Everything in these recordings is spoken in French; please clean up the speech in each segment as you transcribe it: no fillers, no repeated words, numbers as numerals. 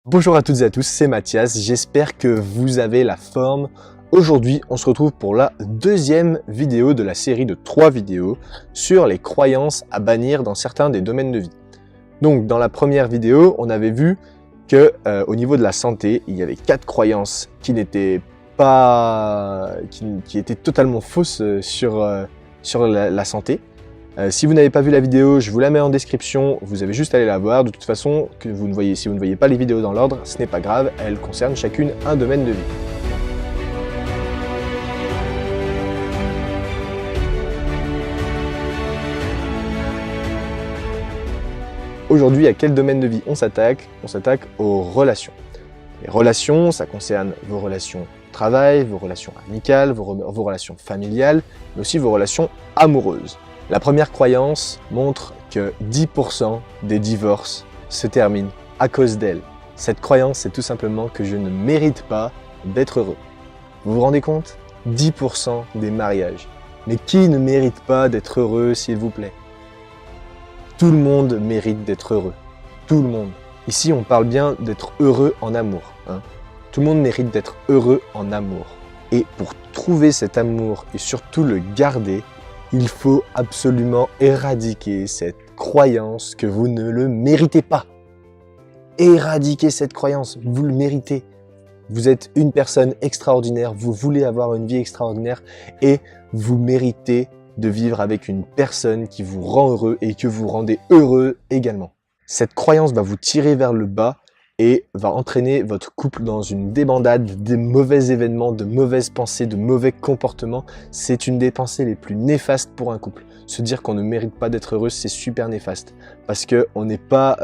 Bonjour à toutes et à tous, c'est Mathias, j'espère que vous avez la forme. Aujourd'hui, on se retrouve pour la deuxième vidéo de la série de 3 vidéos sur les croyances à bannir dans certains des domaines de vie. Donc, dans la première vidéo, on avait vu que au niveau de la santé, il y avait 4 croyances qui n'étaient pas, qui étaient totalement fausses sur la santé. Si vous n'avez pas vu la vidéo, je vous la mets en description, vous avez juste à aller la voir. De toute façon, si vous ne voyez pas les vidéos dans l'ordre, ce n'est pas grave, elles concernent chacune un domaine de vie. Aujourd'hui, à quel domaine de vie on s'attaque? On s'attaque aux relations. Les relations, ça concerne vos relations au travail, vos relations amicales, vos relations familiales, mais aussi vos relations amoureuses. La première croyance montre que 10% des divorces se terminent à cause d'elle. Cette croyance, c'est tout simplement que je ne mérite pas d'être heureux. Vous vous rendez compte? 10% des mariages. Mais qui ne mérite pas d'être heureux, s'il vous plaît? Tout le monde mérite d'être heureux. Tout le monde. Ici, on parle bien d'être heureux en amour. Tout le monde mérite d'être heureux en amour. Et pour trouver cet amour et surtout le garder, il faut absolument éradiquer cette croyance que vous ne le méritez pas. Éradiquez cette croyance, vous le méritez. Vous êtes une personne extraordinaire, vous voulez avoir une vie extraordinaire et vous méritez de vivre avec une personne qui vous rend heureux et que vous rendez heureux également. Cette croyance va vous tirer vers le bas et va entraîner votre couple dans une débandade de mauvais événements, de mauvaises pensées, de mauvais comportements. C'est une des pensées les plus néfastes pour un couple. Se dire qu'on ne mérite pas d'être heureux, c'est super néfaste. Parce qu'on n'est pas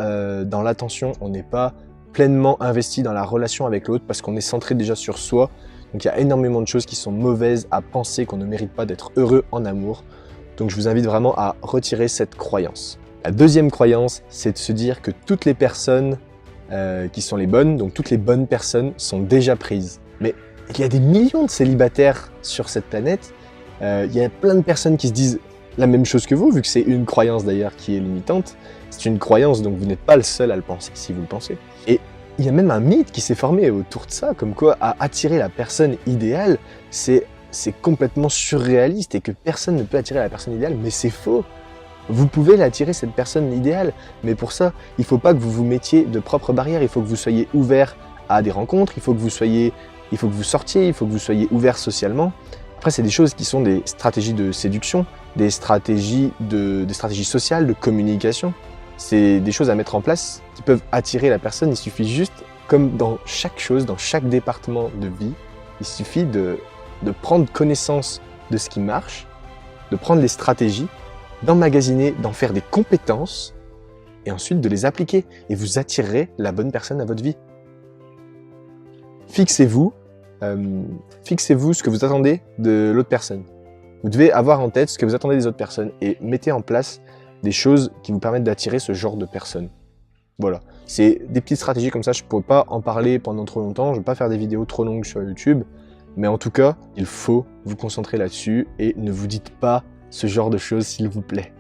dans l'attention, on n'est pas pleinement investi dans la relation avec l'autre, parce qu'on est centré déjà sur soi. Donc il y a énormément de choses qui sont mauvaises à penser qu'on ne mérite pas d'être heureux en amour. Donc je vous invite vraiment à retirer cette croyance. La deuxième croyance, c'est de se dire que toutes les personnes qui sont les bonnes, donc toutes les bonnes personnes sont déjà prises. Mais il y a des millions de célibataires sur cette planète, il y a plein de personnes qui se disent la même chose que vous, vu que c'est une croyance d'ailleurs qui est limitante. C'est une croyance, donc vous n'êtes pas le seul à le penser, si vous le pensez. Et il y a même un mythe qui s'est formé autour de ça, comme quoi à attirer la personne idéale, c'est complètement surréaliste et que personne ne peut attirer la personne idéale, mais c'est faux. Vous pouvez l'attirer, cette personne idéale, mais pour ça, il ne faut pas que vous vous mettiez de propres barrières, il faut que vous soyez ouvert à des rencontres, il faut que vous sortiez, il faut que vous soyez ouvert socialement. Après, c'est des choses qui sont des stratégies de séduction, des stratégies sociales, de communication. C'est des choses à mettre en place qui peuvent attirer la personne. Il suffit juste, comme dans chaque chose, dans chaque département de vie, il suffit de prendre connaissance de ce qui marche, de prendre les stratégies, d'emmagasiner, d'en faire des compétences et ensuite de les appliquer. Et vous attirerez la bonne personne à votre vie. Fixez-vous ce que vous attendez de l'autre personne. Vous devez avoir en tête ce que vous attendez des autres personnes et mettez en place des choses qui vous permettent d'attirer ce genre de personnes. Voilà, c'est des petites stratégies comme ça, je ne pourrais pas en parler pendant trop longtemps, je ne vais pas faire des vidéos trop longues sur YouTube, mais en tout cas, il faut vous concentrer là-dessus et ne vous dites pas ce genre de choses, s'il vous plaît.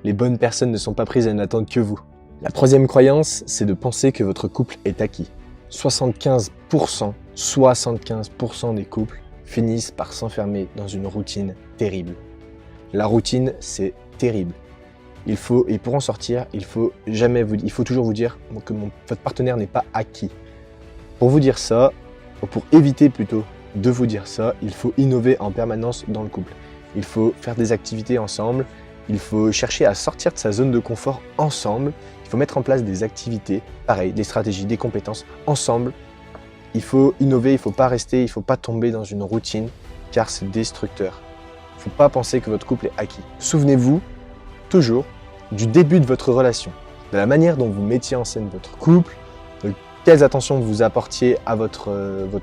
Les bonnes personnes ne sont pas prises, elles n'attendent que vous. La troisième croyance, c'est de penser que votre couple est acquis. 75% des couples finissent par s'enfermer dans une routine terrible. La routine, c'est terrible. Et pour en sortir, il faut toujours vous dire que votre partenaire n'est pas acquis. Pour vous dire ça, ou pour éviter plutôt de vous dire ça, il faut innover en permanence dans le couple. Il faut faire des activités ensemble, il faut chercher à sortir de sa zone de confort ensemble, il faut mettre en place des activités, pareil, des stratégies, des compétences ensemble. Il faut innover, il ne faut pas tomber dans une routine, car c'est destructeur. Il ne faut pas penser que votre couple est acquis. Souvenez-vous toujours du début de votre relation, de la manière dont vous mettiez en scène votre couple, de quelles attentions vous apportiez à votre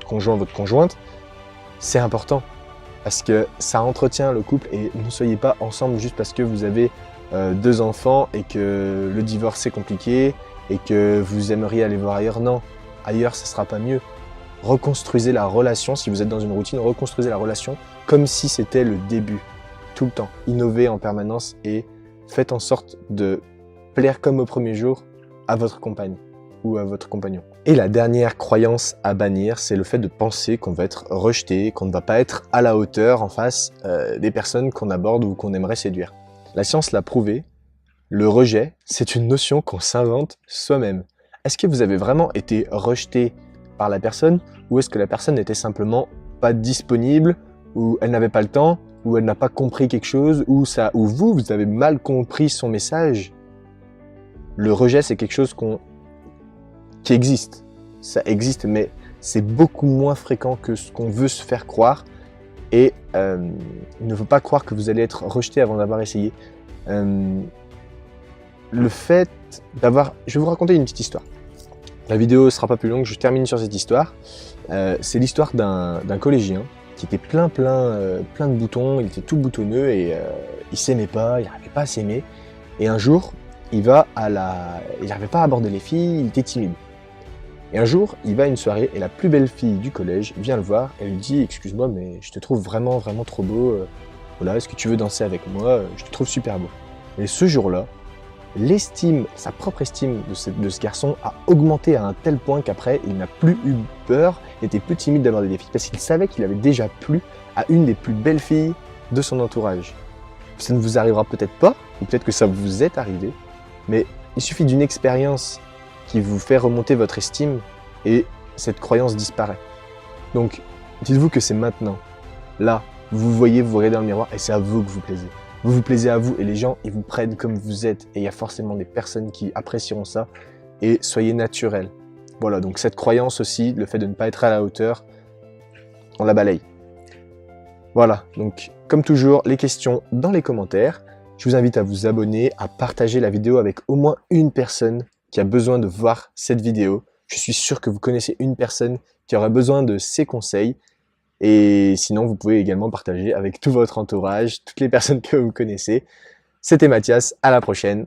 conjoint, votre conjointe. C'est important. Parce que ça entretient le couple et ne soyez pas ensemble juste parce que vous avez 2 enfants et que le divorce c'est compliqué et que vous aimeriez aller voir ailleurs. Non, ailleurs ça sera pas mieux. Reconstruisez la relation, si vous êtes dans une routine, reconstruisez la relation comme si c'était le début, tout le temps. Innovez en permanence et faites en sorte de plaire comme au premier jour à votre compagne. ou à votre compagnon. Et la dernière croyance à bannir, c'est le fait de penser qu'on va être rejeté, qu'on ne va pas être à la hauteur en face des personnes qu'on aborde ou qu'on aimerait séduire. La science l'a prouvé, le rejet, c'est une notion qu'on s'invente soi-même. Est-ce que vous avez vraiment été rejeté par la personne, ou est-ce que la personne n'était simplement pas disponible, ou elle n'avait pas le temps, ou elle n'a pas compris quelque chose, ou vous avez mal compris son message? Le rejet, c'est quelque chose qui existe. Ça existe, mais c'est beaucoup moins fréquent que ce qu'on veut se faire croire. Et il ne faut pas croire que vous allez être rejeté avant d'avoir essayé. Le fait d'avoir... Je vais vous raconter une petite histoire. La vidéo ne sera pas plus longue, je termine sur cette histoire. C'est l'histoire d'un collégien qui était plein de boutons, il était tout boutonneux et il s'aimait pas, il n'arrivait pas à s'aimer. Et un jour, il n'arrivait pas à aborder les filles, il était timide. Et un jour, il va à une soirée et la plus belle fille du collège vient le voir et lui dit « Excuse-moi, mais je te trouve vraiment trop beau. Voilà, est-ce que tu veux danser avec moi? Je te trouve super beau. » Et ce jour-là, sa propre estime de ce garçon a augmenté à un tel point qu'après, il n'a plus eu peur, il était plus timide d'aborder des filles parce qu'il savait qu'il avait déjà plu à une des plus belles filles de son entourage. Ça ne vous arrivera peut-être pas, ou peut-être que ça vous est arrivé, mais il suffit d'une expérience qui vous fait remonter votre estime et cette croyance disparaît. Donc, dites-vous que c'est maintenant. Là, vous voyez, vous regardez dans le miroir et c'est à vous que vous plaisez. Vous vous plaisez à vous et les gens, ils vous prennent comme vous êtes. Et il y a forcément des personnes qui apprécieront ça. Et soyez naturel. Voilà, donc cette croyance aussi, le fait de ne pas être à la hauteur, on la balaye. Voilà, donc comme toujours, les questions dans les commentaires. Je vous invite à vous abonner, à partager la vidéo avec au moins une personne qui a besoin de voir cette vidéo. Je suis sûr que vous connaissez une personne qui aurait besoin de ces conseils. Et sinon, vous pouvez également partager avec tout votre entourage, toutes les personnes que vous connaissez. C'était Mathias, à la prochaine.